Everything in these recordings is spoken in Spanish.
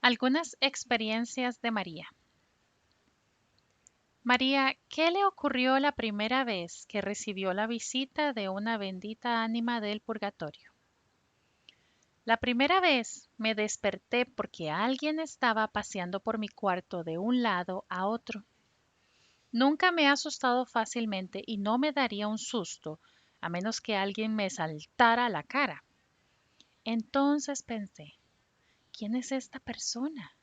Algunas experiencias de María. María, ¿qué le ocurrió la primera vez que recibió la visita de una bendita ánima del purgatorio? La primera vez me desperté porque alguien estaba paseando por mi cuarto de un lado a otro. Nunca me he asustado fácilmente y no me daría un susto a menos que alguien me saltara a la cara. Entonces pensé, ¿quién es esta persona?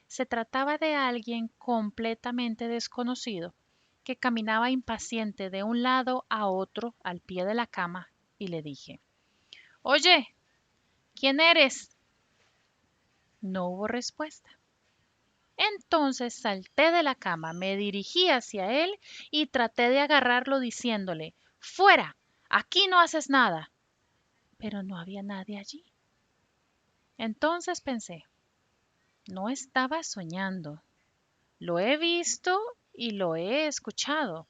Se trataba de alguien completamente desconocido que caminaba impaciente de un lado a otro al pie de la cama y le dije, Oye, ¿quién eres? No hubo respuesta. Entonces salté de la cama, me dirigí hacia él y traté de agarrarlo diciéndole, Fuera, aquí no haces nada. Pero no había nadie allí. Entonces pensé, no estaba soñando. Lo he visto y lo he escuchado.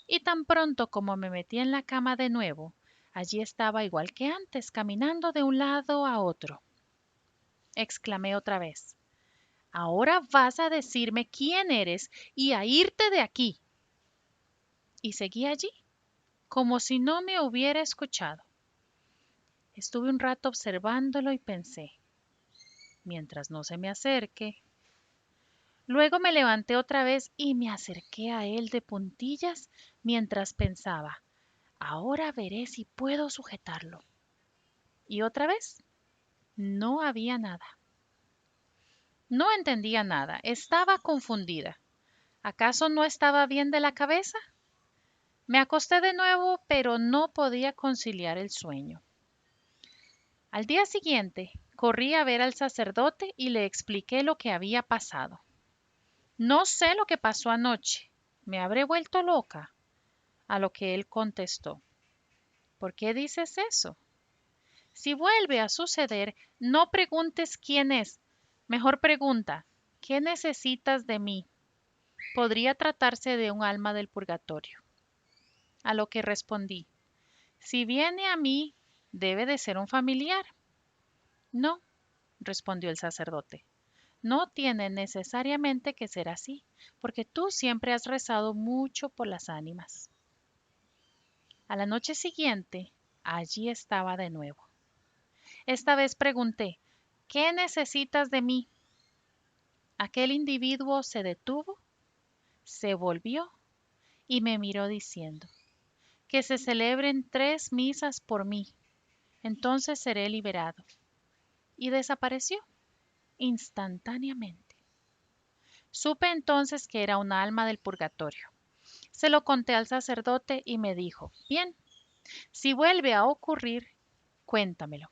Y tan pronto como me metí en la cama de nuevo, allí estaba igual que antes, caminando de un lado a otro. Exclamé otra vez. Ahora vas a decirme quién eres y a irte de aquí. Y seguí allí, como si no me hubiera escuchado. Estuve un rato observándolo y pensé, mientras no se me acerque. Luego me levanté otra vez y me acerqué a él de puntillas mientras pensaba, ahora veré si puedo sujetarlo. Y otra vez, no había nada. No entendía nada, estaba confundida. ¿Acaso no estaba bien de la cabeza? Me acosté de nuevo, pero no podía conciliar el sueño. Al día siguiente, corrí a ver al sacerdote y le expliqué lo que había pasado. No sé lo que pasó anoche. ¿Me habré vuelto loca? A lo que él contestó. ¿Por qué dices eso? Si vuelve a suceder, no preguntes quién es. Mejor pregunta, ¿qué necesitas de mí? Podría tratarse de un alma del purgatorio. A lo que respondí, si viene a mí, debe de ser un familiar. No, respondió el sacerdote. No tiene necesariamente que ser así, porque tú siempre has rezado mucho por las ánimas. A la noche siguiente, allí estaba de nuevo. Esta vez pregunté, ¿qué necesitas de mí? Aquel individuo se detuvo, se volvió y me miró diciendo, que se celebren 3 misas por mí, entonces seré liberado. Y desapareció instantáneamente. Supe entonces que era un alma del purgatorio. Se lo conté al sacerdote y me dijo, bien, si vuelve a ocurrir, cuéntamelo.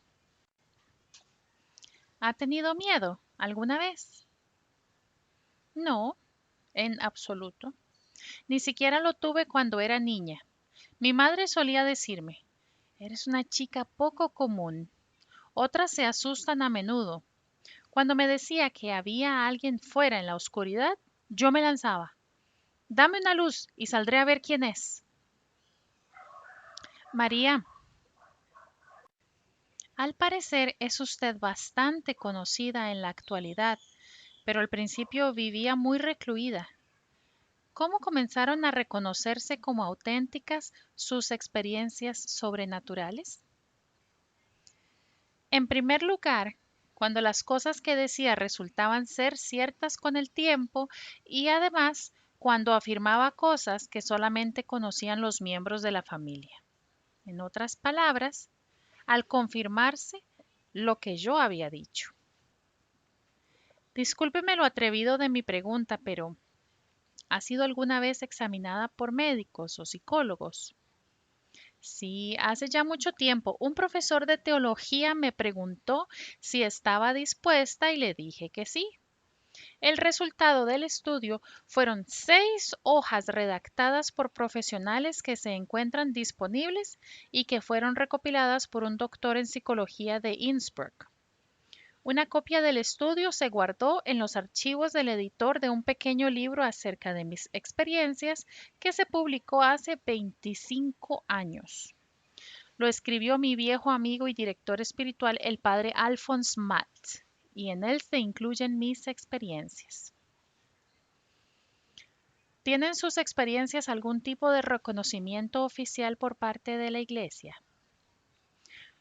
¿Ha tenido miedo alguna vez? No, en absoluto. Ni siquiera lo tuve cuando era niña. Mi madre solía decirme, eres una chica poco común. Otras se asustan a menudo. Cuando me decía que había alguien fuera en la oscuridad, yo me lanzaba. Dame una luz y saldré a ver quién es. María, al parecer es usted bastante conocida en la actualidad, pero al principio vivía muy recluida. ¿Cómo comenzaron a reconocerse como auténticas sus experiencias sobrenaturales? En primer lugar, cuando las cosas que decía resultaban ser ciertas con el tiempo y además cuando afirmaba cosas que solamente conocían los miembros de la familia. En otras palabras, al confirmarse lo que yo había dicho. Discúlpeme lo atrevido de mi pregunta, pero ¿ha sido alguna vez examinada por médicos o psicólogos? Sí, hace ya mucho tiempo un profesor de teología me preguntó si estaba dispuesta y le dije que sí. El resultado del estudio fueron 6 hojas redactadas por profesionales que se encuentran disponibles y que fueron recopiladas por un doctor en psicología de Innsbruck. Una copia del estudio se guardó en los archivos del editor de un pequeño libro acerca de mis experiencias que se publicó hace 25 años. Lo escribió mi viejo amigo y director espiritual, el padre Alphonse Matt, y en él se incluyen mis experiencias. ¿Tienen sus experiencias algún tipo de reconocimiento oficial por parte de la iglesia?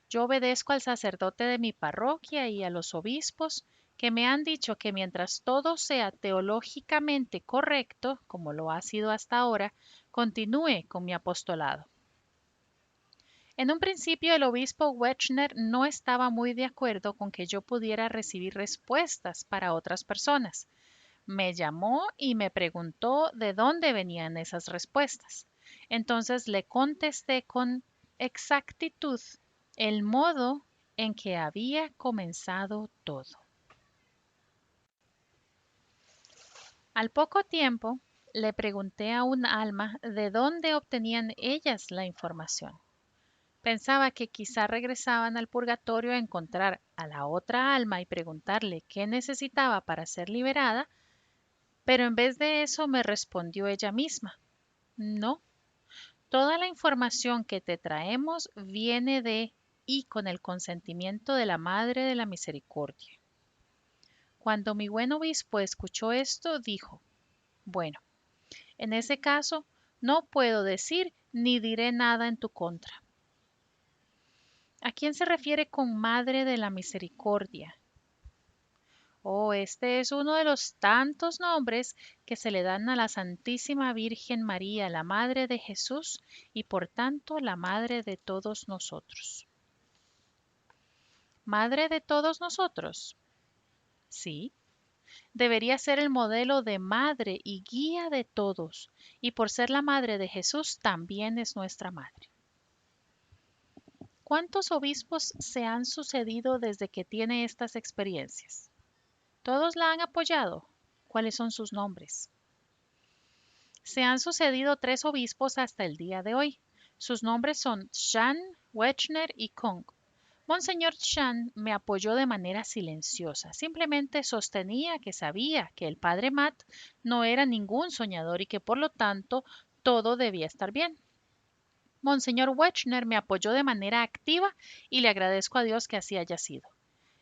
Yo obedezco al sacerdote de mi parroquia y a los obispos que me han dicho que mientras todo sea teológicamente correcto, como lo ha sido hasta ahora, continúe con mi apostolado. En un principio el obispo Wechner no estaba muy de acuerdo con que yo pudiera recibir respuestas para otras personas. Me llamó y me preguntó de dónde venían esas respuestas. Entonces le contesté con exactitud el modo en que había comenzado todo. Al poco tiempo le pregunté a un alma de dónde obtenían ellas la información. Pensaba que quizá regresaban al purgatorio a encontrar a la otra alma y preguntarle qué necesitaba para ser liberada, pero en vez de eso me respondió ella misma: no, toda la información que te traemos viene de y con el consentimiento de la Madre de la Misericordia. Cuando mi buen obispo escuchó esto, dijo: bueno, en ese caso no puedo decir ni diré nada en tu contra. ¿A quién se refiere con Madre de la Misericordia? Oh, este es uno de los tantos nombres que se le dan a la Santísima Virgen María, la Madre de Jesús y por tanto la Madre de todos nosotros. ¿Madre de todos nosotros? Sí, debería ser el modelo de madre y guía de todos, y por ser la Madre de Jesús también es nuestra Madre. ¿Cuántos obispos se han sucedido desde que tiene estas experiencias? ¿Todos la han apoyado? ¿Cuáles son sus nombres? Se han sucedido 3 obispos hasta el día de hoy. Sus nombres son Shan, Wechner y Kong. Monseñor Shan me apoyó de manera silenciosa. Simplemente sostenía que sabía que el padre Matt no era ningún soñador y que por lo tanto todo debía estar bien. Monseñor Wechner me apoyó de manera activa y le agradezco a Dios que así haya sido.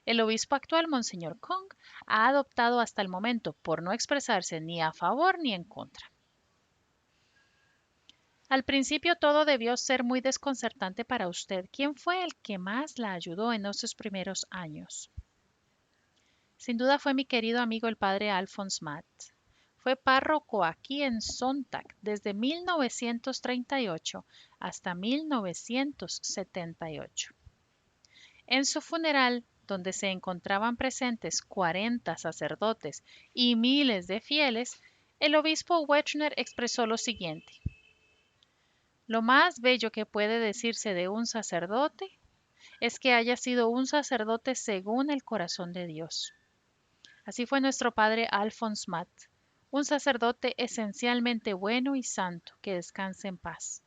El obispo actual, Monseñor Kong, ha adoptado hasta el momento por no expresarse ni a favor ni en contra. Al principio todo debió ser muy desconcertante para usted. ¿Quién fue el que más la ayudó en esos primeros años? Sin duda fue mi querido amigo el padre Alphonse Matt. Fue párroco aquí en Sontag desde 1938 hasta 1978. En su funeral, donde se encontraban presentes 40 sacerdotes y miles de fieles, el obispo Wechner expresó lo siguiente: lo más bello que puede decirse de un sacerdote es que haya sido un sacerdote según el corazón de Dios. Así fue nuestro padre Alphonse Matt, un sacerdote esencialmente bueno y santo, que descanse en paz.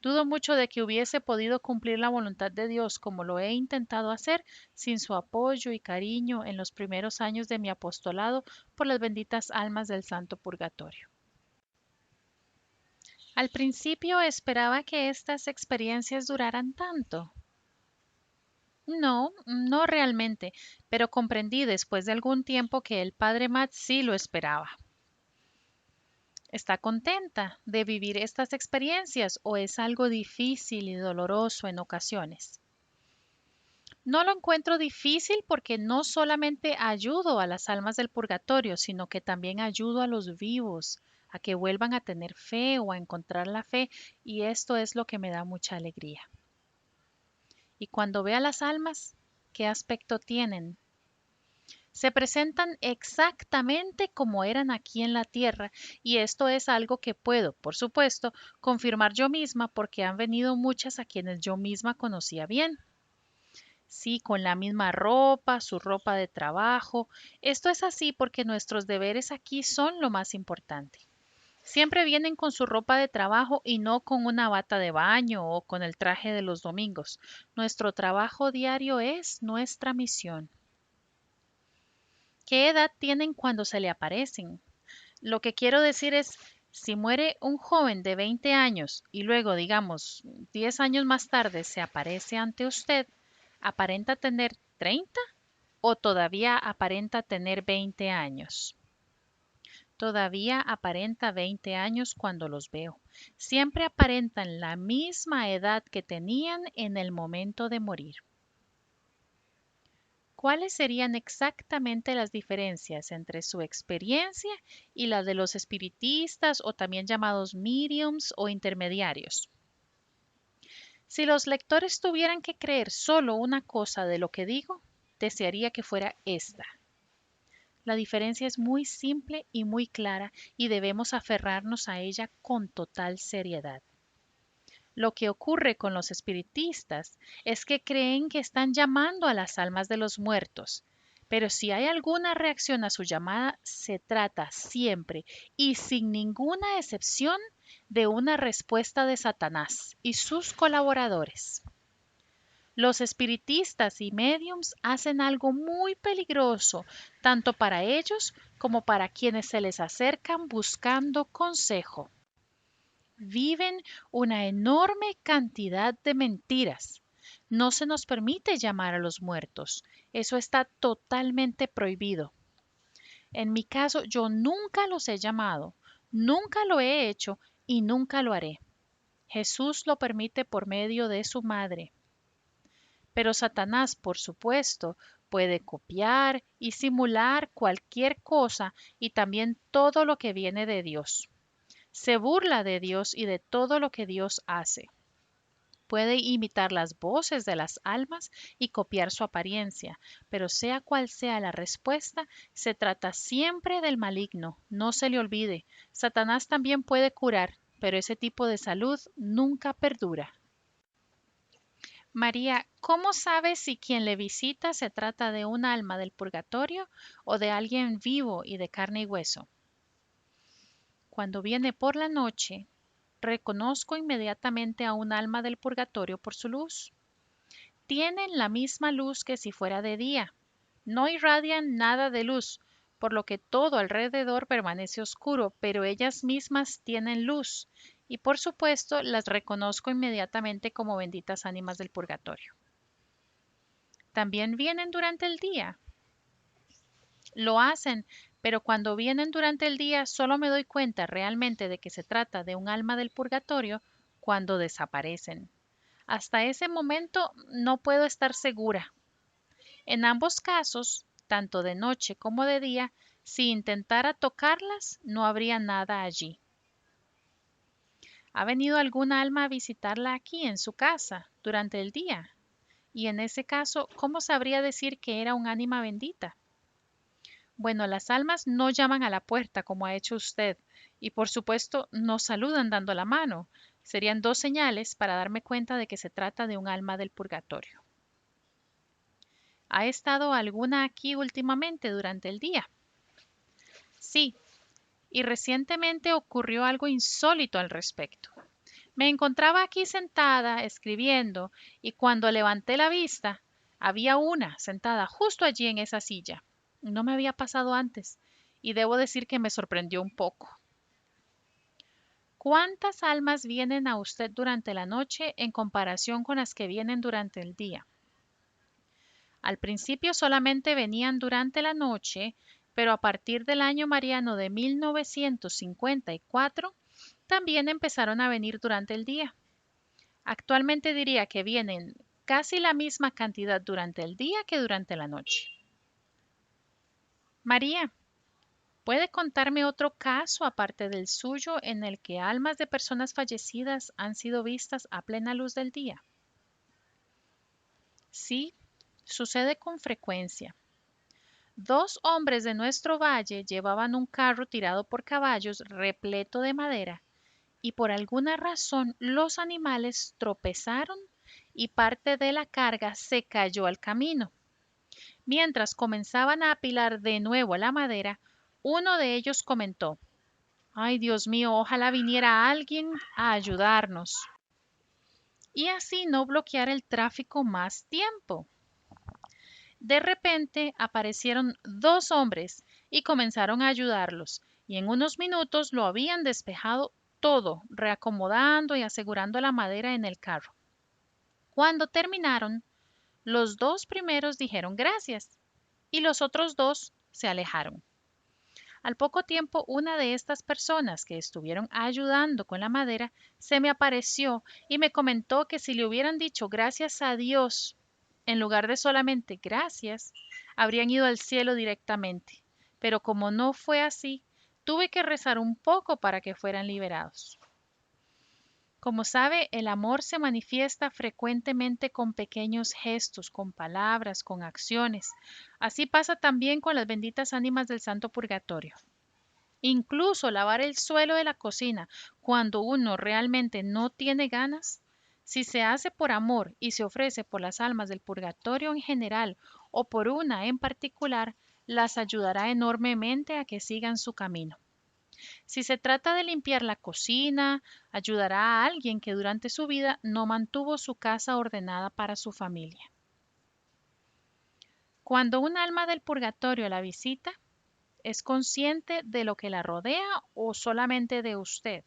Dudo mucho de que hubiese podido cumplir la voluntad de Dios como lo he intentado hacer sin su apoyo y cariño en los primeros años de mi apostolado por las benditas almas del Santo Purgatorio. Al principio esperaba que estas experiencias duraran tanto. No, no realmente, pero comprendí después de algún tiempo que el padre Matt sí lo esperaba. ¿Está contenta de vivir estas experiencias o es algo difícil y doloroso en ocasiones? No lo encuentro difícil porque no solamente ayudo a las almas del purgatorio, sino que también ayudo a los vivos a que vuelvan a tener fe o a encontrar la fe, y esto es lo que me da mucha alegría. Y cuando veo a las almas, ¿qué aspecto tienen? Se presentan exactamente como eran aquí en la tierra, y esto es algo que puedo, por supuesto, confirmar yo misma porque han venido muchas a quienes yo misma conocía bien. Sí, con la misma ropa, su ropa de trabajo. Esto es así porque nuestros deberes aquí son lo más importante. Siempre vienen con su ropa de trabajo y no con una bata de baño o con el traje de los domingos. Nuestro trabajo diario es nuestra misión. ¿Qué edad tienen cuando se le aparecen? Lo que quiero decir es, si muere un joven de 20 años y luego, digamos, 10 años más tarde se aparece ante usted, ¿aparenta tener 30 ¿O todavía aparenta tener 20 años? Todavía aparenta 20 años cuando los veo. Siempre aparentan la misma edad que tenían en el momento de morir. ¿Cuáles serían exactamente las diferencias entre su experiencia y la de los espiritistas o también llamados mediums o intermediarios? Si los lectores tuvieran que creer solo una cosa de lo que digo, desearía que fuera esta. La diferencia es muy simple y muy clara y debemos aferrarnos a ella con total seriedad. Lo que ocurre con los espiritistas es que creen que están llamando a las almas de los muertos, pero si hay alguna reacción a su llamada, se trata siempre y sin ninguna excepción de una respuesta de Satanás y sus colaboradores. Los espiritistas y mediums hacen algo muy peligroso, tanto para ellos como para quienes se les acercan buscando consejo. Viven una enorme cantidad de mentiras. No se nos permite llamar a los muertos. Eso está totalmente prohibido. En mi caso, yo nunca los he llamado, nunca lo he hecho y nunca lo haré. Jesús lo permite por medio de su madre. Pero Satanás, por supuesto, puede copiar y simular cualquier cosa y también todo lo que viene de Dios. Se burla de Dios y de todo lo que Dios hace. Puede imitar las voces de las almas y copiar su apariencia, pero sea cual sea la respuesta, se trata siempre del maligno. No se le olvide, Satanás también puede curar, pero ese tipo de salud nunca perdura. María, ¿cómo sabe si quien le visita se trata de un alma del purgatorio o de alguien vivo y de carne y hueso? Cuando viene por la noche, reconozco inmediatamente a un alma del purgatorio por su luz. Tienen la misma luz que si fuera de día. No irradian nada de luz, por lo que todo alrededor permanece oscuro, pero ellas mismas tienen luz, y por supuesto las reconozco inmediatamente como benditas ánimas del purgatorio. También vienen durante el día. Lo hacen, pero cuando vienen durante el día solo me doy cuenta realmente de que se trata de un alma del purgatorio cuando desaparecen. Hasta ese momento no puedo estar segura. En ambos casos, tanto de noche como de día, si intentara tocarlas, no habría nada allí. ¿Ha venido alguna alma a visitarla aquí en su casa durante el día? Y en ese caso, ¿cómo sabría decir que era un ánima bendita? Bueno, las almas no llaman a la puerta como ha hecho usted y por supuesto no saludan dando la mano. Serían dos señales para darme cuenta de que se trata de un alma del purgatorio. ¿Ha estado alguna aquí últimamente durante el día? Sí, y recientemente ocurrió algo insólito al respecto. Me encontraba aquí sentada escribiendo y cuando levanté la vista, había una sentada justo allí en esa silla. No me había pasado antes y debo decir que me sorprendió un poco. ¿Cuántas almas vienen a usted durante la noche en comparación con las que vienen durante el día? Al principio solamente venían durante la noche, pero a partir del año mariano de 1954 también empezaron a venir durante el día. Actualmente diría que vienen casi la misma cantidad durante el día que durante la noche. María, ¿puede contarme otro caso aparte del suyo en el que almas de personas fallecidas han sido vistas a plena luz del día? Sí, sucede con frecuencia. Dos hombres de nuestro valle llevaban un carro tirado por caballos repleto de madera y por alguna razón los animales tropezaron y parte de la carga se cayó al camino. Mientras comenzaban a apilar de nuevo la madera, uno de ellos comentó: "Ay, Dios mío, ojalá viniera alguien a ayudarnos", y así no bloquear el tráfico más tiempo. De repente aparecieron dos hombres y comenzaron a ayudarlos, y en unos minutos lo habían despejado todo, reacomodando y asegurando la madera en el carro. Cuando terminaron, los dos primeros dijeron gracias, y los otros dos se alejaron. Al poco tiempo, una de estas personas que estuvieron ayudando con la madera se me apareció y me comentó que si le hubieran dicho gracias a Dios en lugar de solamente gracias, habrían ido al cielo directamente. Pero como no fue así, tuve que rezar un poco para que fueran liberados. Como sabe, el amor se manifiesta frecuentemente con pequeños gestos, con palabras, con acciones. Así pasa también con las benditas ánimas del Santo Purgatorio. Incluso lavar el suelo de la cocina cuando uno realmente no tiene ganas, si se hace por amor y se ofrece por las almas del purgatorio en general o por una en particular, las ayudará enormemente a que sigan su camino. Si se trata de limpiar la cocina, ayudará a alguien que durante su vida no mantuvo su casa ordenada para su familia. Cuando un alma del purgatorio la visita, ¿es consciente de lo que la rodea o solamente de usted?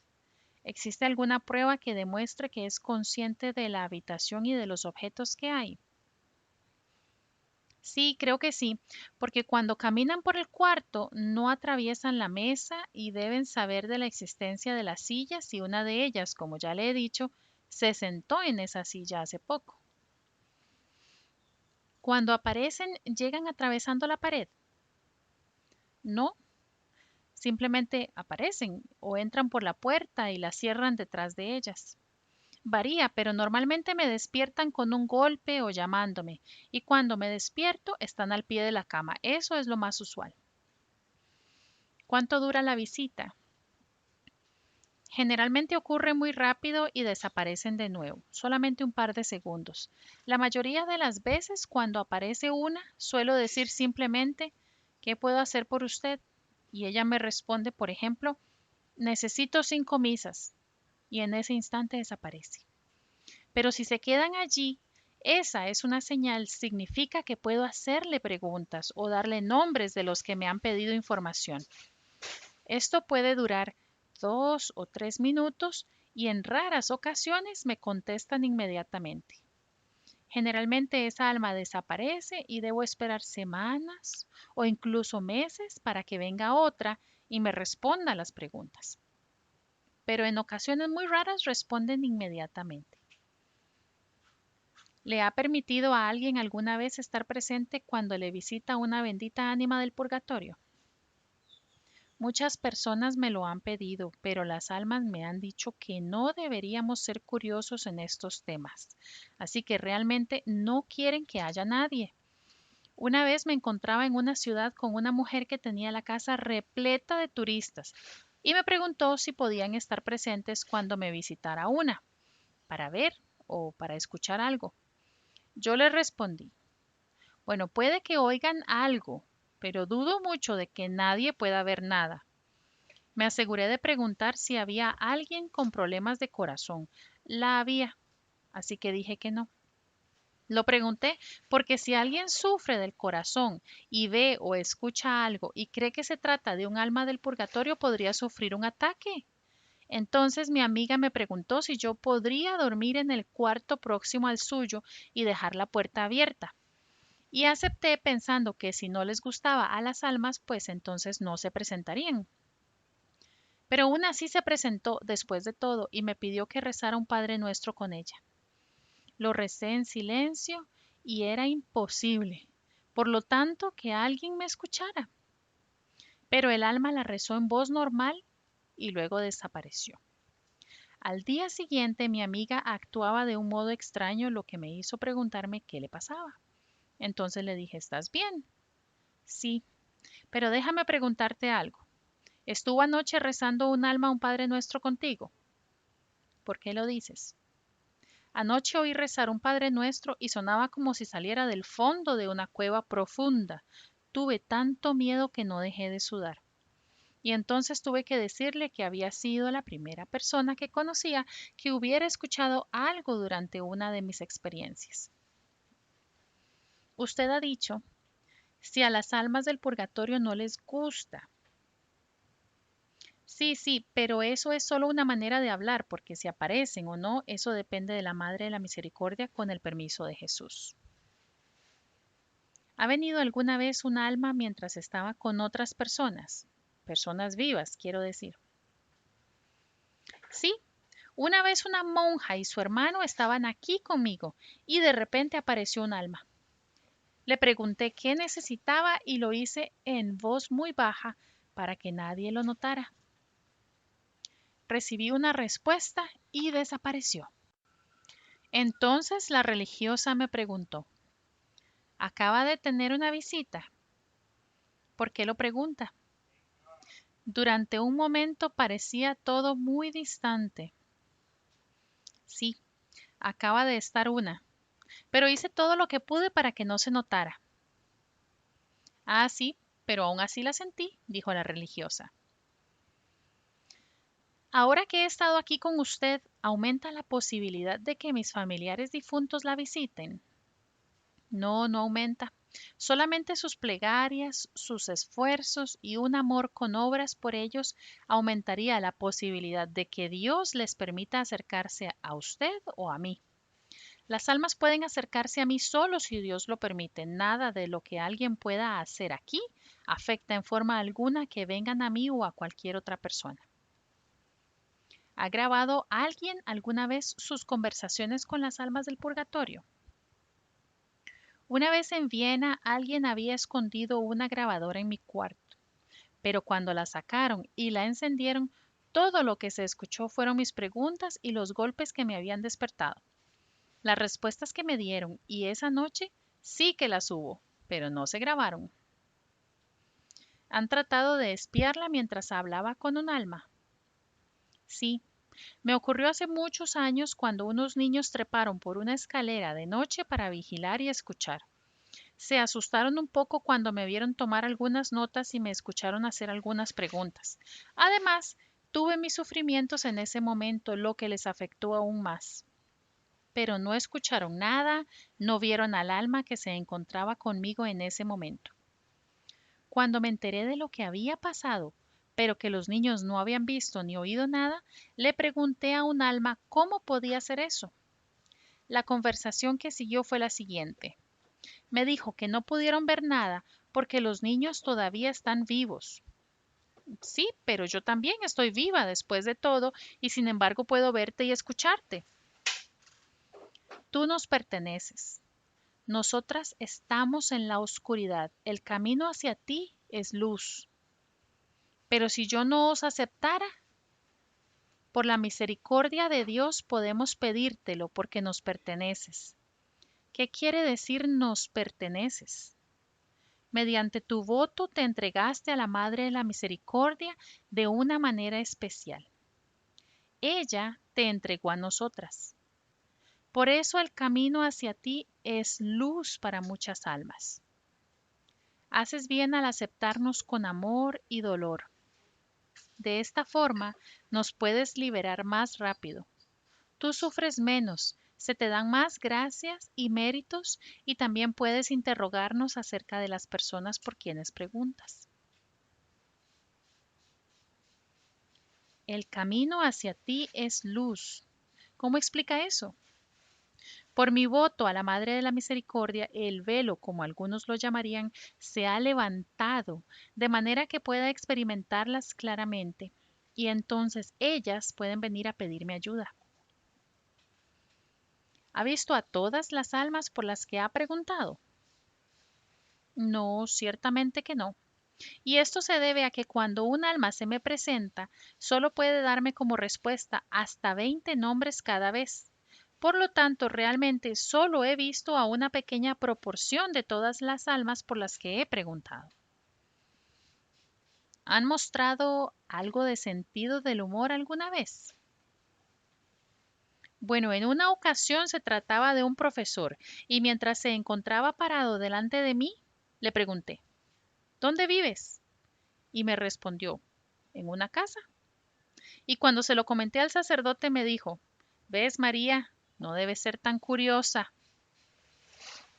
¿Existe alguna prueba que demuestre que es consciente de la habitación y de los objetos que hay? Sí, creo que sí, porque cuando caminan por el cuarto no atraviesan la mesa y deben saber de la existencia de las sillas y una de ellas, como ya le he dicho, se sentó en esa silla hace poco. Cuando aparecen, llegan atravesando la pared. No, simplemente aparecen o entran por la puerta y la cierran detrás de ellas. Varía, pero normalmente me despiertan con un golpe o llamándome, y cuando me despierto están al pie de la cama. Eso es lo más usual. ¿Cuánto dura la visita? Generalmente ocurre muy rápido y desaparecen de nuevo, solamente un par de segundos. La mayoría de las veces cuando aparece una, suelo decir simplemente, ¿qué puedo hacer por usted? Y ella me responde, por ejemplo, necesito 5 misas, y en ese instante desaparece. Pero si se quedan allí, esa es una señal, significa que puedo hacerle preguntas o darle nombres de los que me han pedido información. Esto puede durar 2 o 3 minutos y en raras ocasiones me contestan inmediatamente. Generalmente esa alma desaparece y debo esperar semanas o incluso meses para que venga otra y me responda a las preguntas. Pero en ocasiones muy raras responden inmediatamente. ¿Le ha permitido a alguien alguna vez estar presente cuando le visita una bendita ánima del purgatorio? Muchas personas me lo han pedido, pero las almas me han dicho que no deberíamos ser curiosos en estos temas, así que realmente no quieren que haya nadie. Una vez me encontraba en una ciudad con una mujer que tenía la casa repleta de turistas y me preguntó si podían estar presentes cuando me visitara una, para ver o para escuchar algo. Yo le respondí, bueno, puede que oigan algo, pero dudo mucho de que nadie pueda ver nada. Me aseguré de preguntar si había alguien con problemas de corazón. La había, así que dije que no. Lo pregunté porque si alguien sufre del corazón y ve o escucha algo y cree que se trata de un alma del purgatorio, podría sufrir un ataque. Entonces mi amiga me preguntó si yo podría dormir en el cuarto próximo al suyo y dejar la puerta abierta. Y acepté pensando que si no les gustaba a las almas, pues entonces no se presentarían. Pero una sí se presentó después de todo y me pidió que rezara un Padre Nuestro con ella. Lo recé en silencio y era imposible, por lo tanto, que alguien me escuchara. Pero el alma la rezó en voz normal y luego desapareció. Al día siguiente mi amiga actuaba de un modo extraño, lo que me hizo preguntarme qué le pasaba. Entonces le dije, ¿estás bien? Sí, pero déjame preguntarte algo. ¿Estuvo anoche rezando un alma a un Padre Nuestro contigo? ¿Por qué lo dices? Anoche oí rezar un Padre Nuestro y sonaba como si saliera del fondo de una cueva profunda. Tuve tanto miedo que no dejé de sudar. Y entonces tuve que decirle que había sido la primera persona que conocía que hubiera escuchado algo durante una de mis experiencias. Usted ha dicho, si a las almas del purgatorio no les gusta. Sí, sí, pero eso es solo una manera de hablar, porque si aparecen o no, eso depende de la Madre de la Misericordia con el permiso de Jesús. ¿Ha venido alguna vez un alma mientras estaba con otras personas? Personas vivas, quiero decir. Sí, una vez una monja y su hermano estaban aquí conmigo y de repente apareció un alma. Le pregunté qué necesitaba y lo hice en voz muy baja para que nadie lo notara. Recibí una respuesta y desapareció. Entonces la religiosa me preguntó, ¿acaba de tener una visita? ¿Por qué lo pregunta? Durante un momento parecía todo muy distante. Sí, acaba de estar una, pero hice todo lo que pude para que no se notara. Ah, sí, pero aún así la sentí, dijo la religiosa. Ahora que he estado aquí con usted, ¿aumenta la posibilidad de que mis familiares difuntos la visiten? No, no aumenta. Solamente sus plegarias, sus esfuerzos y un amor con obras por ellos aumentaría la posibilidad de que Dios les permita acercarse a usted o a mí. Las almas pueden acercarse a mí solo si Dios lo permite. Nada de lo que alguien pueda hacer aquí afecta en forma alguna que vengan a mí o a cualquier otra persona. ¿Ha grabado alguien alguna vez sus conversaciones con las almas del purgatorio? Una vez en Viena alguien había escondido una grabadora en mi cuarto, pero cuando la sacaron y la encendieron, todo lo que se escuchó fueron mis preguntas y los golpes que me habían despertado. Las respuestas que me dieron y esa noche sí que las hubo, pero no se grabaron. ¿Han tratado de espiarla mientras hablaba con un alma? Sí, me ocurrió hace muchos años cuando unos niños treparon por una escalera de noche para vigilar y escuchar. Se asustaron un poco cuando me vieron tomar algunas notas y me escucharon hacer algunas preguntas. Además, tuve mis sufrimientos en ese momento, lo que les afectó aún más. Pero no escucharon nada, no vieron al alma que se encontraba conmigo en ese momento. Cuando me enteré de lo que había pasado, pero que los niños no habían visto ni oído nada, le pregunté a un alma cómo podía hacer eso. La conversación que siguió fue la siguiente. Me dijo que no pudieron ver nada porque los niños todavía están vivos. Sí, pero yo también estoy viva después de todo y sin embargo puedo verte y escucharte. Tú nos perteneces. Nosotras estamos en la oscuridad. El camino hacia ti es luz. Pero si yo no os aceptara, por la misericordia de Dios podemos pedírtelo porque nos perteneces. ¿Qué quiere decir nos perteneces? Mediante tu voto te entregaste a la Madre de la Misericordia de una manera especial. Ella te entregó a nosotras. Por eso el camino hacia ti es luz para muchas almas. Haces bien al aceptarnos con amor y dolor. De esta forma nos puedes liberar más rápido. Tú sufres menos, se te dan más gracias y méritos y también puedes interrogarnos acerca de las personas por quienes preguntas. El camino hacia ti es luz. ¿Cómo explica eso? Por mi voto a la Madre de la Misericordia, el velo, como algunos lo llamarían, se ha levantado, de manera que pueda experimentarlas claramente, y entonces ellas pueden venir a pedirme ayuda. ¿Ha visto a todas las almas por las que ha preguntado? No, ciertamente que no. Y esto se debe a que cuando un alma se me presenta, solo puede darme como respuesta hasta 20 nombres cada vez. Por lo tanto, realmente solo he visto a una pequeña proporción de todas las almas por las que he preguntado. ¿Han mostrado algo de sentido del humor alguna vez? Bueno, en una ocasión se trataba de un profesor y mientras se encontraba parado delante de mí, le pregunté, ¿dónde vives? Y me respondió, en una casa. Y cuando se lo comenté al sacerdote me dijo, ¿ves, María? No debes ser tan curiosa.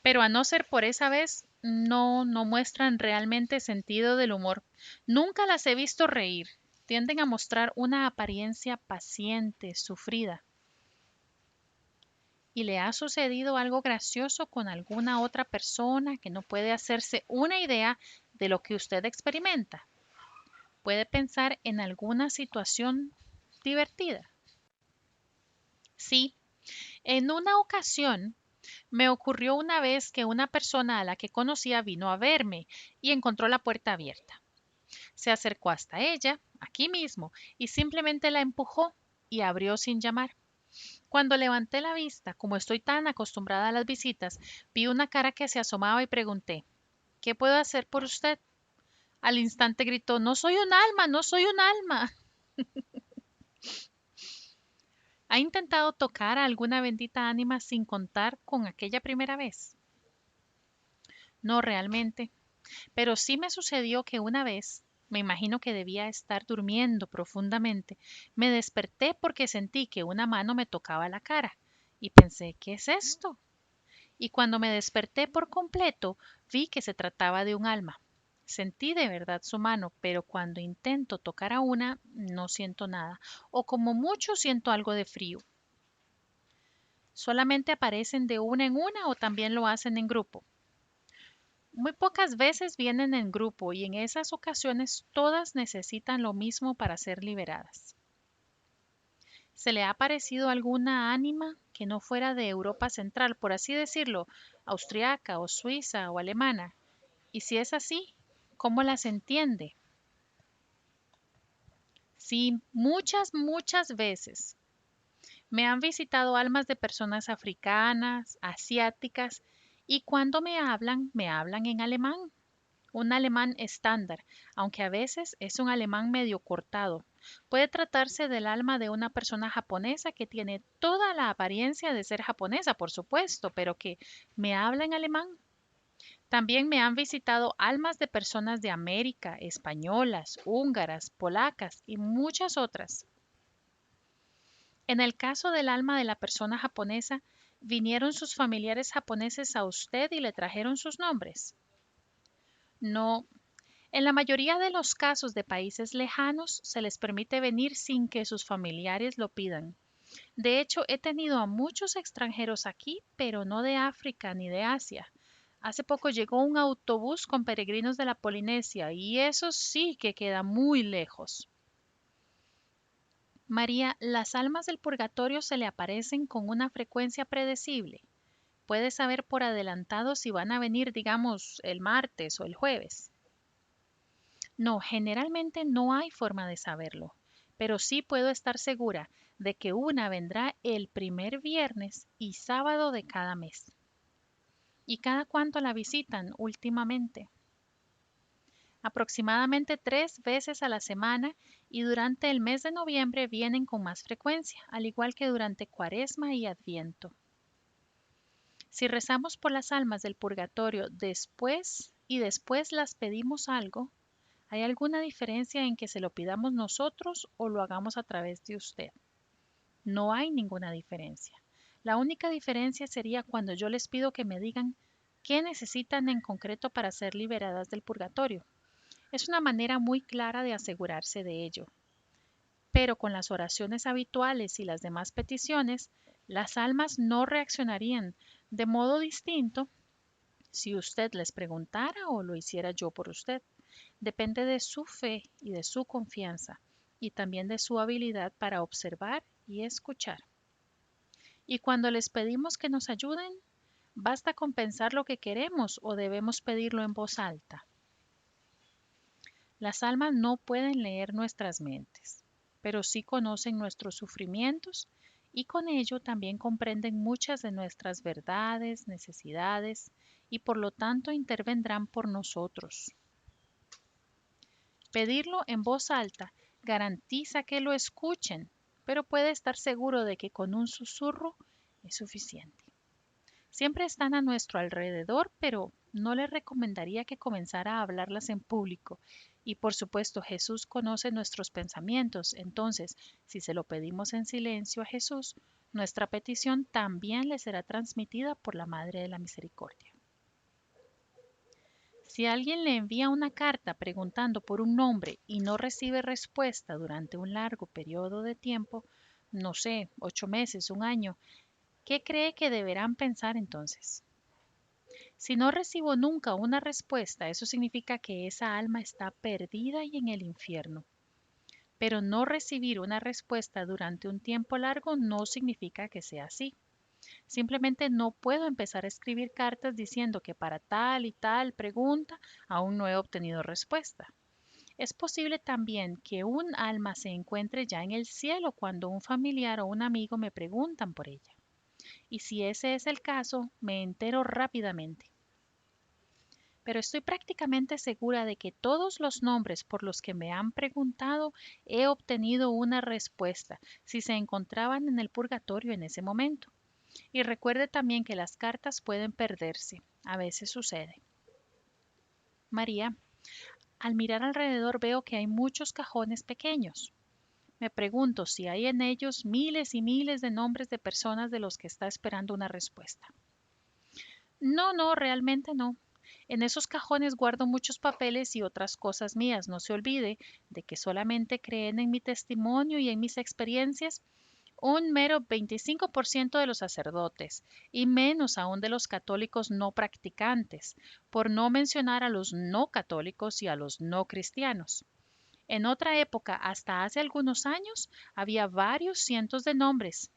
Pero a no ser por esa vez, no muestran realmente sentido del humor. Nunca las he visto reír. Tienden a mostrar una apariencia paciente, sufrida. y le ha sucedido algo gracioso con alguna otra persona que no puede hacerse una idea de lo que usted experimenta. ¿Puede pensar en alguna situación divertida? Sí, en una ocasión me ocurrió una vez que una persona a la que conocía vino a verme y encontró la puerta abierta. Se acercó hasta ella, aquí mismo, y simplemente la empujó y abrió sin llamar. Cuando levanté la vista, como estoy tan acostumbrada a las visitas, vi una cara que se asomaba y pregunté, ¿qué puedo hacer por usted? Al instante gritó, no soy un alma, no soy un alma. ¿Ha intentado tocar a alguna bendita ánima sin contar con aquella primera vez? No realmente, pero sí me sucedió que una vez, me imagino que debía estar durmiendo profundamente, me desperté porque sentí que una mano me tocaba la cara y pensé, ¿qué es esto? Y cuando me desperté por completo, vi que se trataba de un alma. Sentí de verdad su mano, pero cuando intento tocar a una, no siento nada, o como mucho siento algo de frío. ¿Solamente aparecen de una en una o también lo hacen en grupo? Muy pocas veces vienen en grupo y en esas ocasiones todas necesitan lo mismo para ser liberadas. ¿Se le ha aparecido alguna ánima que no fuera de Europa Central, por así decirlo, austriaca o suiza o alemana? Y si es así, ¿cómo las entiende? Sí, muchas veces. Me han visitado almas de personas africanas, asiáticas, y cuando me hablan en alemán. Un alemán estándar, aunque a veces es un alemán medio cortado. Puede tratarse del alma de una persona japonesa que tiene toda la apariencia de ser japonesa, por supuesto, pero que me habla en alemán. También me han visitado almas de personas de América, españolas, húngaras, polacas y muchas otras. En el caso del alma de la persona japonesa, ¿vinieron sus familiares japoneses a usted y le trajeron sus nombres? No, en la mayoría de los casos de países lejanos se les permite venir sin que sus familiares lo pidan. De hecho, he tenido a muchos extranjeros aquí, pero no de África ni de Asia. Hace poco llegó un autobús con peregrinos de la Polinesia y eso sí que queda muy lejos. María, las almas del purgatorio se le aparecen con una frecuencia predecible. Puede saber por adelantado si van a venir, digamos, el martes o el jueves. No, generalmente no hay forma de saberlo, pero sí puedo estar segura de que una vendrá el primer viernes y sábado de cada mes. ¿Y cada cuánto la visitan últimamente? Aproximadamente 3 veces a la semana y durante el mes de noviembre vienen con más frecuencia, al igual que durante Cuaresma y Adviento. Si rezamos por las almas del purgatorio después y después las pedimos algo, ¿hay alguna diferencia en que se lo pidamos nosotros o lo hagamos a través de usted? No hay ninguna diferencia. La única diferencia sería cuando yo les pido que me digan qué necesitan en concreto para ser liberadas del purgatorio. Es una manera muy clara de asegurarse de ello. Pero con las oraciones habituales y las demás peticiones, las almas no reaccionarían de modo distinto si usted les preguntara o lo hiciera yo por usted. Depende de su fe y de su confianza, y también de su habilidad para observar y escuchar. Y cuando les pedimos que nos ayuden, ¿basta con pensar lo que queremos o debemos pedirlo en voz alta? Las almas no pueden leer nuestras mentes, pero sí conocen nuestros sufrimientos y con ello también comprenden muchas de nuestras verdades, necesidades y por lo tanto intervendrán por nosotros. Pedirlo en voz alta garantiza que lo escuchen, pero puede estar seguro de que con un susurro es suficiente. Siempre están a nuestro alrededor, pero no le recomendaría que comenzara a hablarlas en público. Y por supuesto, Jesús conoce nuestros pensamientos, entonces, si se lo pedimos en silencio a Jesús, nuestra petición también le será transmitida por la Madre de la Misericordia. Si alguien le envía una carta preguntando por un nombre y no recibe respuesta durante un largo periodo de tiempo, no sé, 8 meses, un año, ¿Qué cree que deberán pensar entonces? Si no recibo nunca una respuesta, eso significa que esa alma está perdida y en el infierno. Pero no recibir una respuesta durante un tiempo largo no significa que sea así. Simplemente no puedo empezar a escribir cartas diciendo que para tal y tal pregunta aún no he obtenido respuesta. Es posible también que un alma se encuentre ya en el cielo cuando un familiar o un amigo me preguntan por ella. Y si ese es el caso, me entero rápidamente. Pero estoy prácticamente segura de que todos los nombres por los que me han preguntado he obtenido una respuesta si se encontraban en el purgatorio en ese momento. Y recuerde también que las cartas pueden perderse. A veces sucede. María, al mirar alrededor veo que hay muchos cajones pequeños. Me pregunto si hay en ellos miles y miles de nombres de personas de los que está esperando una respuesta. No, no, realmente no. En esos cajones guardo muchos papeles y otras cosas mías. No se olvide de que solamente creen en mi testimonio y en mis experiencias un mero 25% de los sacerdotes y menos aún de los católicos no practicantes, por no mencionar a los no católicos y a los no cristianos. En otra época, hasta hace algunos años, había varios cientos de nombres,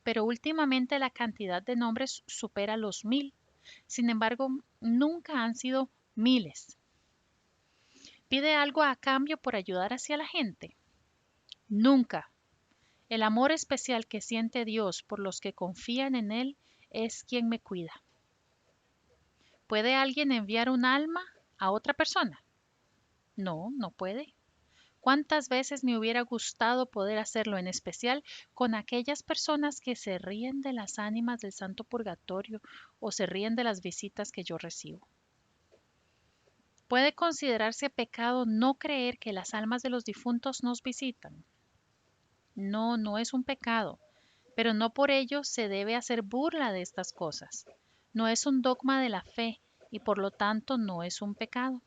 pero últimamente la cantidad de nombres supera los 1000. Sin embargo, nunca han sido miles. ¿Pide algo a cambio por ayudar hacia la gente? Nunca. El amor especial que siente Dios por los que confían en Él es quien me cuida. ¿Puede alguien enviar un alma a otra persona? No, no puede. ¿Cuántas veces me hubiera gustado poder hacerlo, en especial con aquellas personas que se ríen de las ánimas del Santo Purgatorio o se ríen de las visitas que yo recibo? ¿Puede considerarse pecado no creer que las almas de los difuntos nos visitan? No, no es un pecado, pero no por ello se debe hacer burla de estas cosas. No es un dogma de la fe y por lo tanto no es un pecado.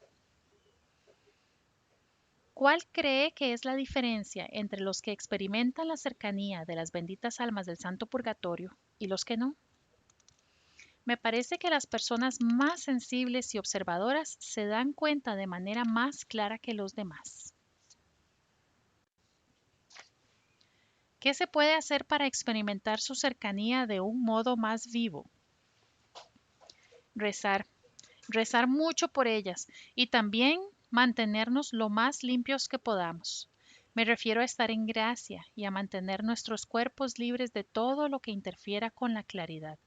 ¿Cuál cree que es la diferencia entre los que experimentan la cercanía de las benditas almas del Santo Purgatorio y los que no? Me parece que las personas más sensibles y observadoras se dan cuenta de manera más clara que los demás. ¿Qué se puede hacer para experimentar su cercanía de un modo más vivo? Rezar, rezar mucho por ellas y también mantenernos lo más limpios que podamos. Me refiero a estar en gracia y a mantener nuestros cuerpos libres de todo lo que interfiera con la claridad.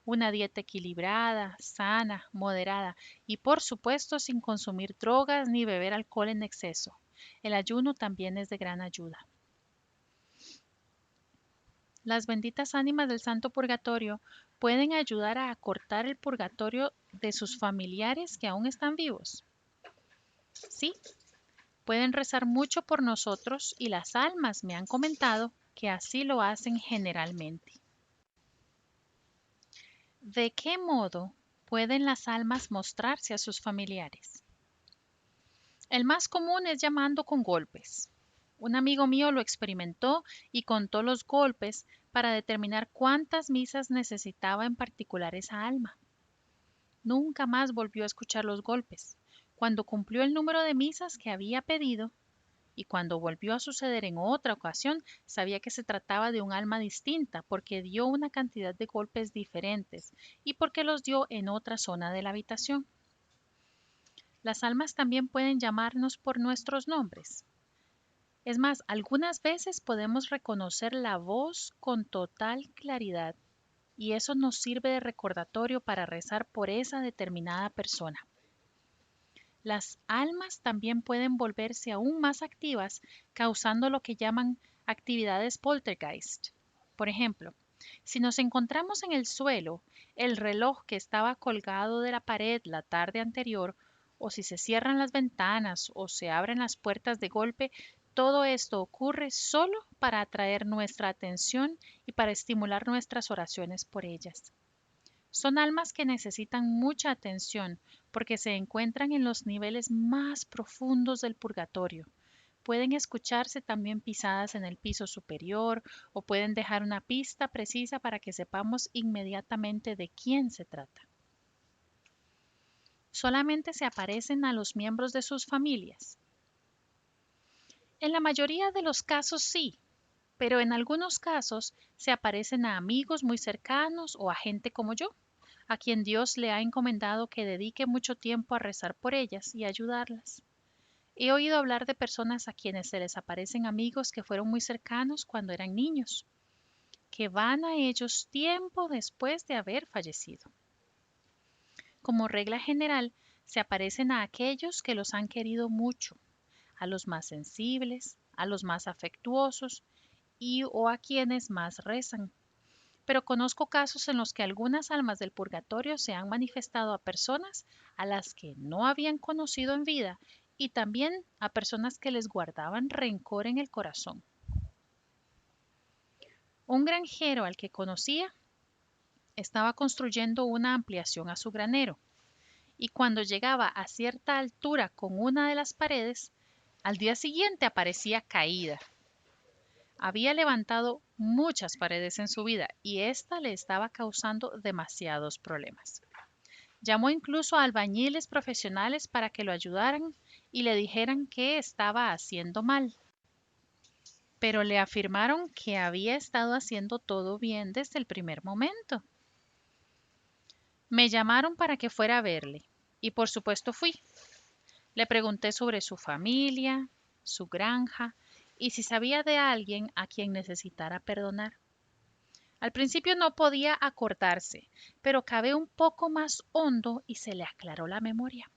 Una dieta equilibrada, sana, moderada y por supuesto sin consumir drogas ni beber alcohol en exceso. El ayuno también es de gran ayuda. Las benditas ánimas del Santo Purgatorio pueden ayudar a acortar el purgatorio de sus familiares que aún están vivos. Sí, pueden rezar mucho por nosotros y las almas me han comentado que así lo hacen generalmente. ¿De qué modo pueden las almas mostrarse a sus familiares? El más común es llamando con golpes. Un amigo mío lo experimentó y contó los golpes para determinar cuántas misas necesitaba en particular esa alma. Nunca más volvió a escuchar los golpes. Cuando cumplió el número de misas que había pedido, y cuando volvió a suceder en otra ocasión, sabía que se trataba de un alma distinta porque dio una cantidad de golpes diferentes y porque los dio en otra zona de la habitación. Las almas también pueden llamarnos por nuestros nombres. Es más, algunas veces podemos reconocer la voz con total claridad y eso nos sirve de recordatorio para rezar por esa determinada persona. Las almas también pueden volverse aún más activas causando lo que llaman actividades poltergeist. Por ejemplo, si nos encontramos en el suelo, el reloj que estaba colgado de la pared la tarde anterior, o si se cierran las ventanas o se abren las puertas de golpe, todo esto ocurre solo para atraer nuestra atención y para estimular nuestras oraciones por ellas. Son almas que necesitan mucha atención porque se encuentran en los niveles más profundos del purgatorio. pueden escucharse también pisadas en el piso superior o pueden dejar una pista precisa para que sepamos inmediatamente de quién se trata. ¿Solamente se aparecen a los miembros de sus familias? En la mayoría de los casos sí, pero en algunos casos se aparecen a amigos muy cercanos o a gente como yo, a quien Dios le ha encomendado que dedique mucho tiempo a rezar por ellas y ayudarlas. He oído hablar de personas a quienes se les aparecen amigos que fueron muy cercanos cuando eran niños, que van a ellos tiempo después de haber fallecido. Como regla general, se aparecen a aquellos que los han querido mucho, a los más sensibles, a los más afectuosos y o a quienes más rezan. Pero conozco casos en los que algunas almas del purgatorio se han manifestado a personas a las que no habían conocido en vida y también a personas que les guardaban rencor en el corazón. Un granjero al que conocía estaba construyendo una ampliación a su granero y cuando llegaba a cierta altura con una de las paredes, al día siguiente aparecía caída. Había levantado muchas paredes en su vida y esta le estaba causando demasiados problemas. Llamó incluso a albañiles profesionales para que lo ayudaran y le dijeran que estaba haciendo mal. Pero le afirmaron que había estado haciendo todo bien desde el primer momento. Me llamaron para que fuera a verle y por supuesto fui. Le pregunté sobre su familia, su granja y si sabía de alguien a quien necesitara perdonar. Al principio no podía acordarse, pero cavé un poco más hondo y se le aclaró la memoria.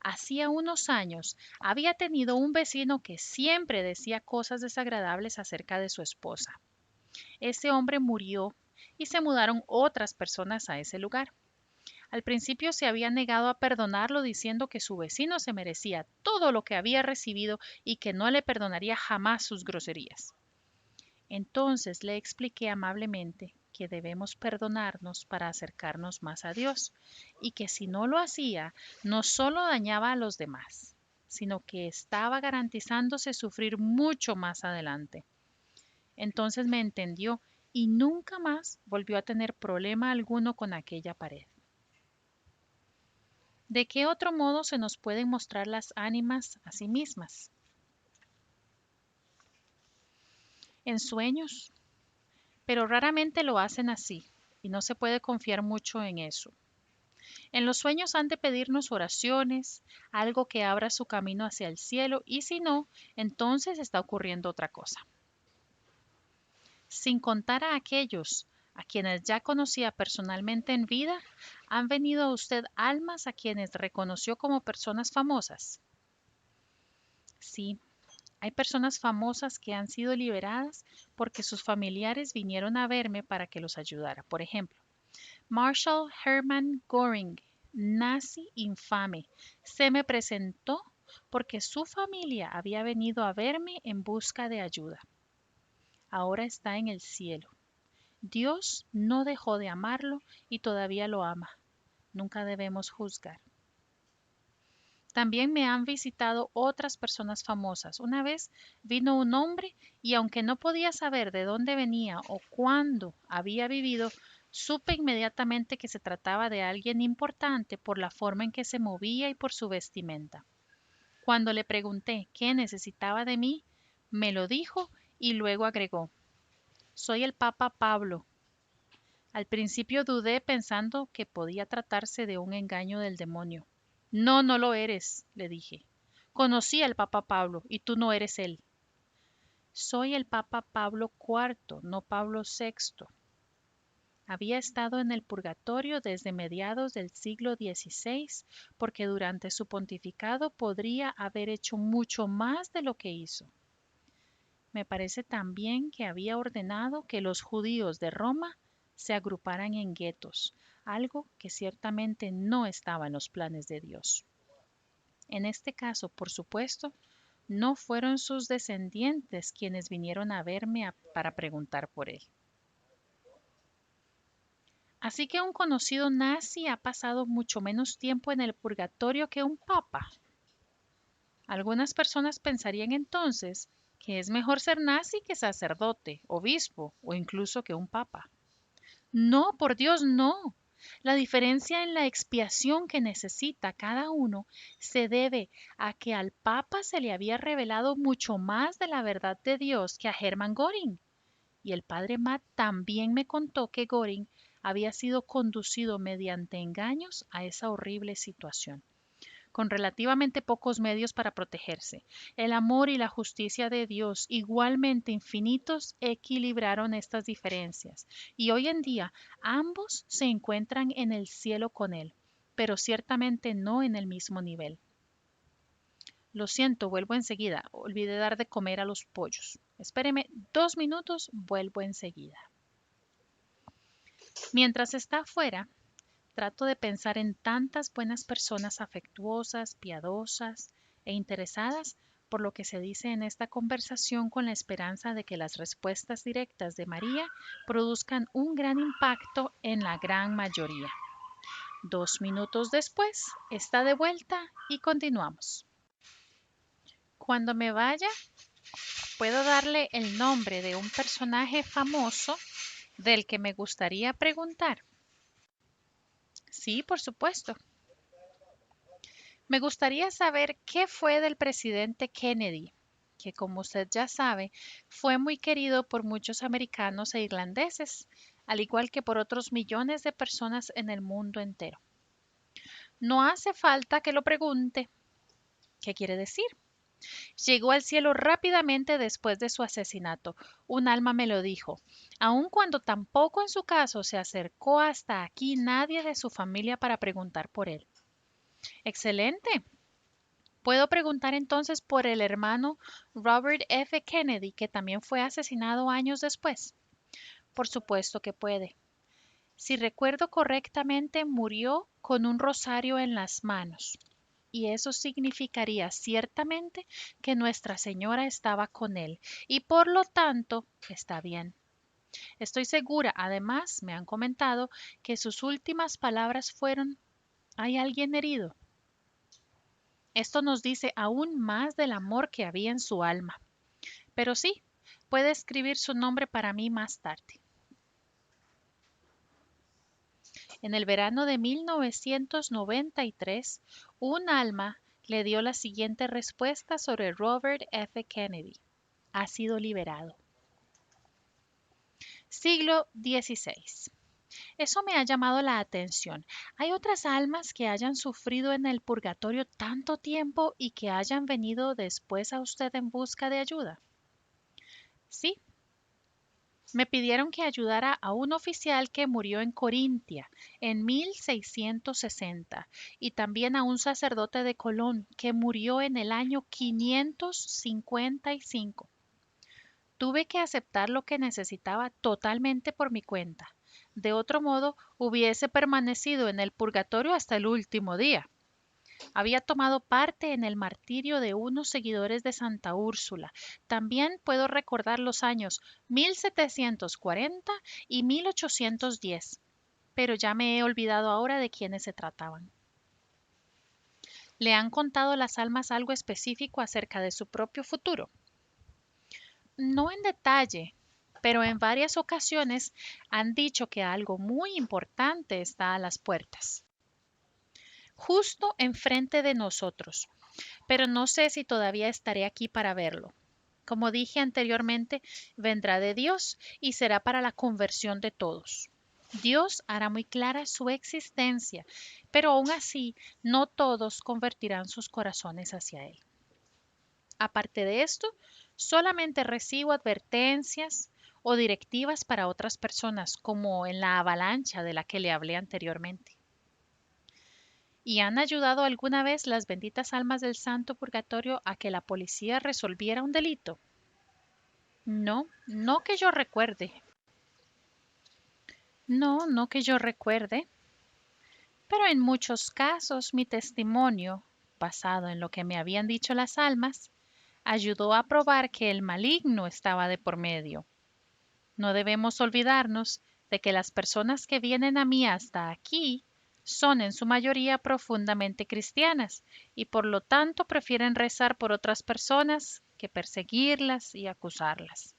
Hacía unos años había tenido un vecino que siempre decía cosas desagradables acerca de su esposa. Ese hombre murió y se mudaron otras personas a ese lugar. Al principio se había negado a perdonarlo diciendo que su vecino se merecía todo lo que había recibido y que no le perdonaría jamás sus groserías. Entonces le expliqué amablemente que debemos perdonarnos para acercarnos más a Dios y que si no lo hacía, no solo dañaba a los demás, sino que estaba garantizándose sufrir mucho más adelante. Entonces me entendió y nunca más volvió a tener problema alguno con aquella pared. ¿De qué otro modo se nos pueden mostrar las ánimas a sí mismas? En sueños, pero raramente lo hacen así y no se puede confiar mucho en eso. En los sueños han de pedirnos oraciones, algo que abra su camino hacia el cielo y si no, entonces está ocurriendo otra cosa. Sin contar a aquellos a quienes ya conocía personalmente en vida, han venido a usted almas a quienes reconoció como personas famosas. Sí, hay personas famosas que han sido liberadas porque sus familiares vinieron a verme para que los ayudara. Por ejemplo, Marshall Hermann Göring, nazi infame, se me presentó porque su familia había venido a verme en busca de ayuda. Ahora está en el cielo. Dios no dejó de amarlo y todavía lo ama. Nunca debemos juzgar. También me han visitado otras personas famosas. Una vez vino un hombre y aunque no podía saber de dónde venía o cuándo había vivido, supe inmediatamente que se trataba de alguien importante por la forma en que se movía y por su vestimenta. Cuando le pregunté qué necesitaba de mí, me lo dijo y luego agregó, soy el Papa Pablo. Al principio dudé pensando que podía tratarse de un engaño del demonio. No, no lo eres, le dije. Conocí al Papa Pablo y tú no eres él. Soy el Papa Pablo IV, no Pablo VI. Había estado en el purgatorio desde mediados del siglo XVI porque durante su pontificado podría haber hecho mucho más de lo que hizo. Me parece también que había ordenado que los judíos de Roma se agruparan en guetos, algo que ciertamente no estaba en los planes de Dios. En este caso, por supuesto, no fueron sus descendientes quienes vinieron a verme para preguntar por él. Así que un conocido nazi ha pasado mucho menos tiempo en el purgatorio que un papa. Algunas personas pensarían entonces que es mejor ser nazi que sacerdote, obispo o incluso que un papa. No, por Dios, no. La diferencia en la expiación que necesita cada uno se debe a que al Papa se le había revelado mucho más de la verdad de Dios que a Hermann Göring. Y el padre Matt también me contó que Göring había sido conducido mediante engaños a esa horrible situación con relativamente pocos medios para protegerse. El amor y la justicia de Dios, igualmente infinitos, equilibraron estas diferencias, y hoy en día ambos se encuentran en el cielo con Él, pero ciertamente no en el mismo nivel. Lo siento, vuelvo enseguida. Olvidé dar de comer a los pollos. Espéreme 2 minutos, vuelvo enseguida. Mientras está afuera, trato de pensar en tantas buenas personas afectuosas, piadosas e interesadas por lo que se dice en esta conversación con la esperanza de que las respuestas directas de María produzcan un gran impacto en la gran mayoría. 2 minutos después, está de vuelta y continuamos. Cuando me vaya, puedo darle el nombre de un personaje famoso del que me gustaría preguntar. Sí, por supuesto. Me gustaría saber qué fue del presidente Kennedy, que como usted ya sabe, fue muy querido por muchos americanos e irlandeses, al igual que por otros millones de personas en el mundo entero. No hace falta que lo pregunte. ¿Qué quiere decir? Llegó al cielo rápidamente después de su asesinato. Un alma me lo dijo, aun cuando tampoco en su caso se acercó hasta aquí nadie de su familia para preguntar por él. Excelente. Puedo preguntar entonces por el hermano Robert F. Kennedy, que también fue asesinado años después. Por supuesto que puede. Si recuerdo correctamente, murió con un rosario en las manos. Y eso significaría ciertamente que Nuestra Señora estaba con él y por lo tanto está bien. Estoy segura, además, me han comentado que sus últimas palabras fueron: ¿hay alguien herido? Esto nos dice aún más del amor que había en su alma. Pero sí, puede escribir su nombre para mí más tarde. En el verano de 1993, un alma le dio la siguiente respuesta sobre Robert F. Kennedy. Ha sido liberado. Siglo XVI. Eso me ha llamado la atención. ¿Hay otras almas que hayan sufrido en el purgatorio tanto tiempo y que hayan venido después a usted en busca de ayuda? Sí. Me pidieron que ayudara a un oficial que murió en Corintia en 1660 y también a un sacerdote de Colón que murió en el año 555. Tuve que aceptar lo que necesitaba totalmente por mi cuenta. De otro modo, hubiese permanecido en el purgatorio hasta el último día. Había tomado parte en el martirio de unos seguidores de Santa Úrsula. También puedo recordar los años 1740 y 1810, pero ya me he olvidado ahora de quiénes se trataban. ¿Le han contado las almas algo específico acerca de su propio futuro? No en detalle, pero en varias ocasiones han dicho que algo muy importante está a las puertas, justo enfrente de nosotros, pero no sé si todavía estaré aquí para verlo. Como dije anteriormente, vendrá de Dios y será para la conversión de todos. Dios hará muy clara su existencia, pero aún así no todos convertirán sus corazones hacia Él. Aparte de esto, solamente recibo advertencias o directivas para otras personas, como en la avalancha de la que le hablé anteriormente. ¿Y han ayudado alguna vez las benditas almas del Santo Purgatorio a que la policía resolviera un delito? No, no que yo recuerde. No que yo recuerde. Pero en muchos casos mi testimonio, basado en lo que me habían dicho las almas, ayudó a probar que el maligno estaba de por medio. No debemos olvidarnos de que las personas que vienen a mí hasta aquí son en su mayoría profundamente cristianas y por lo tanto prefieren rezar por otras personas que perseguirlas y acusarlas.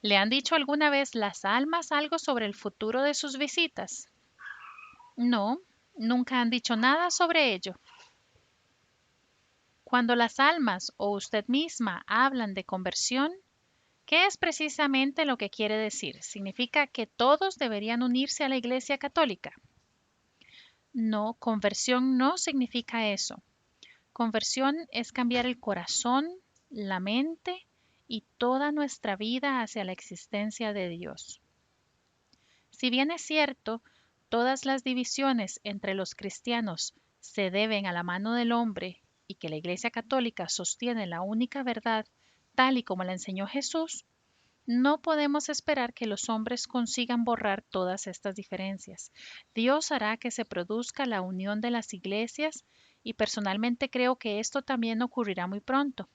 ¿Le han dicho alguna vez las almas algo sobre el futuro de sus visitas? No, nunca han dicho nada sobre ello. Cuando las almas o usted misma hablan de conversión, ¿qué es precisamente lo que quiere decir? ¿Significa que todos deberían unirse a la Iglesia Católica? No, conversión no significa eso. Conversión es cambiar el corazón, la mente y toda nuestra vida hacia la existencia de Dios. Si bien es cierto, todas las divisiones entre los cristianos se deben a la mano del hombre y que la Iglesia Católica sostiene la única verdad tal y como la enseñó Jesús, no podemos esperar que los hombres consigan borrar todas estas diferencias. Dios hará que se produzca la unión de las iglesias y personalmente creo que esto también ocurrirá muy pronto.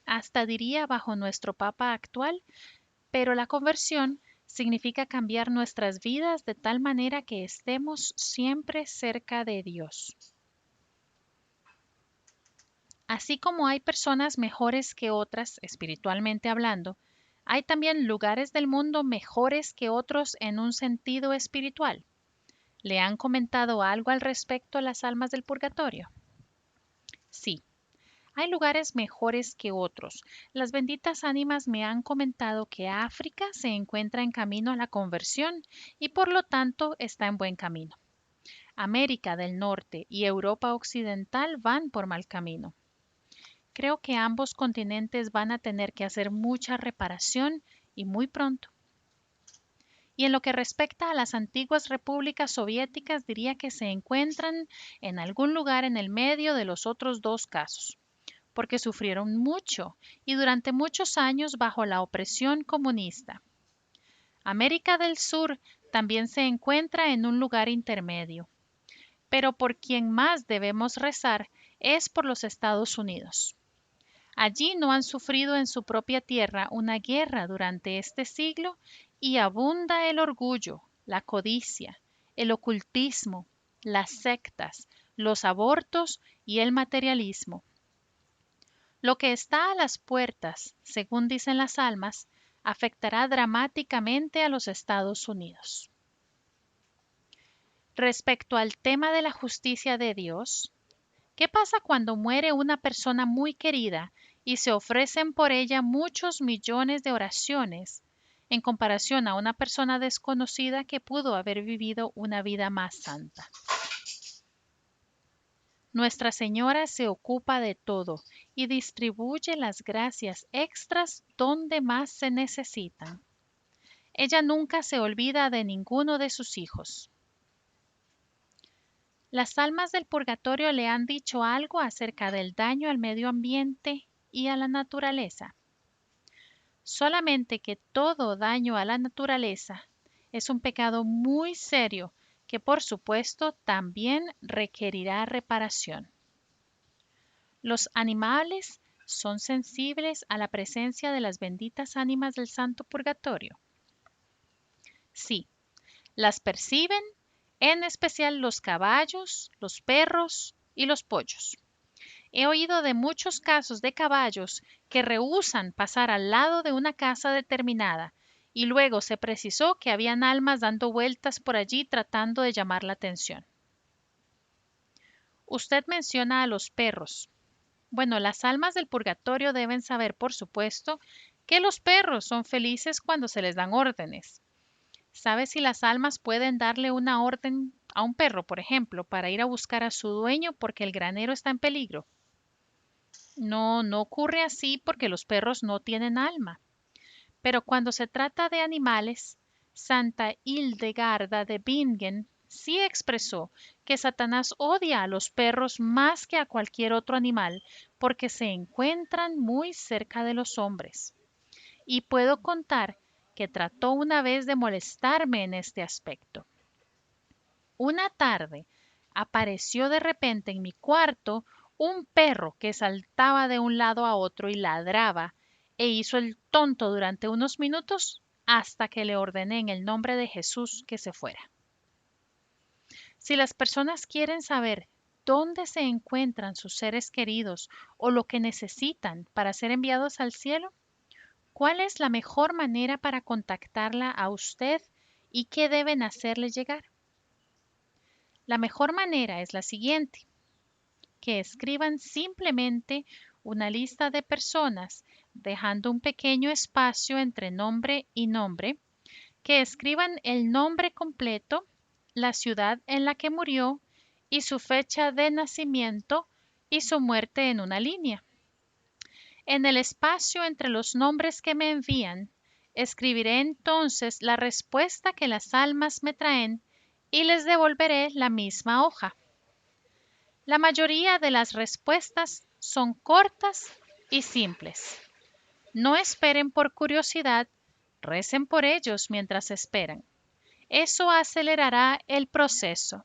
Hasta diría bajo nuestro Papa actual, pero la conversión significa cambiar nuestras vidas de tal manera que estemos siempre cerca de Dios. Así como hay personas mejores que otras, espiritualmente hablando, hay también lugares del mundo mejores que otros en un sentido espiritual. ¿Le han comentado algo al respecto a las almas del purgatorio? Sí, hay lugares mejores que otros. Las benditas ánimas me han comentado que África se encuentra en camino a la conversión y por lo tanto está en buen camino. América del Norte y Europa Occidental van por mal camino. Creo que ambos continentes van a tener que hacer mucha reparación y muy pronto. Y en lo que respecta a las antiguas repúblicas soviéticas, diría que se encuentran en algún lugar en el medio de los otros dos casos, porque sufrieron mucho y durante muchos años bajo la opresión comunista. América del Sur también se encuentra en un lugar intermedio, pero por quien más debemos rezar es por los Estados Unidos. Allí no han sufrido en su propia tierra una guerra durante este siglo y abunda el orgullo, la codicia, el ocultismo, las sectas, los abortos y el materialismo. Lo que está a las puertas, según dicen las almas, afectará dramáticamente a los Estados Unidos. Respecto al tema de la justicia de Dios, ¿qué pasa cuando muere una persona muy querida y se ofrecen por ella muchos millones de oraciones en comparación a una persona desconocida que pudo haber vivido una vida más santa? Nuestra Señora se ocupa de todo y distribuye las gracias extras donde más se necesitan. Ella nunca se olvida de ninguno de sus hijos. Las almas del purgatorio le han dicho algo acerca del daño al medio ambiente y a la naturaleza. Solamente que todo daño a la naturaleza es un pecado muy serio que por supuesto también requerirá reparación. Los animales son sensibles a la presencia de las benditas ánimas del Santo Purgatorio. Sí, las perciben, en especial los caballos, los perros y los pollos. He oído de muchos casos de caballos que rehúsan pasar al lado de una casa determinada y luego se precisó que habían almas dando vueltas por allí tratando de llamar la atención. Usted menciona a los perros. Bueno, las almas del purgatorio deben saber, por supuesto, que los perros son felices cuando se les dan órdenes. ¿Sabe si las almas pueden darle una orden a un perro, por ejemplo, para ir a buscar a su dueño porque el granero está en peligro? No, no ocurre así porque los perros no tienen alma. Pero cuando se trata de animales, Santa Hildegarda de Bingen sí expresó que Satanás odia a los perros más que a cualquier otro animal porque se encuentran muy cerca de los hombres. Y puedo contar que trató una vez de molestarme en este aspecto. Una tarde apareció de repente en mi cuarto un perro que saltaba de un lado a otro y ladraba e hizo el tonto durante unos minutos hasta que le ordené en el nombre de Jesús que se fuera. Si las personas quieren saber dónde se encuentran sus seres queridos o lo que necesitan para ser enviados al cielo, ¿cuál es la mejor manera para contactarla a usted y qué deben hacerle llegar? La mejor manera es la siguiente: que escriban simplemente una lista de personas, dejando un pequeño espacio entre nombre y nombre, que escriban el nombre completo, la ciudad en la que murió y su fecha de nacimiento y su muerte en una línea. En el espacio entre los nombres que me envían, escribiré entonces la respuesta que las almas me traen y les devolveré la misma hoja. La mayoría de las respuestas son cortas y simples. No esperen por curiosidad, recen por ellos mientras esperan. Eso acelerará el proceso.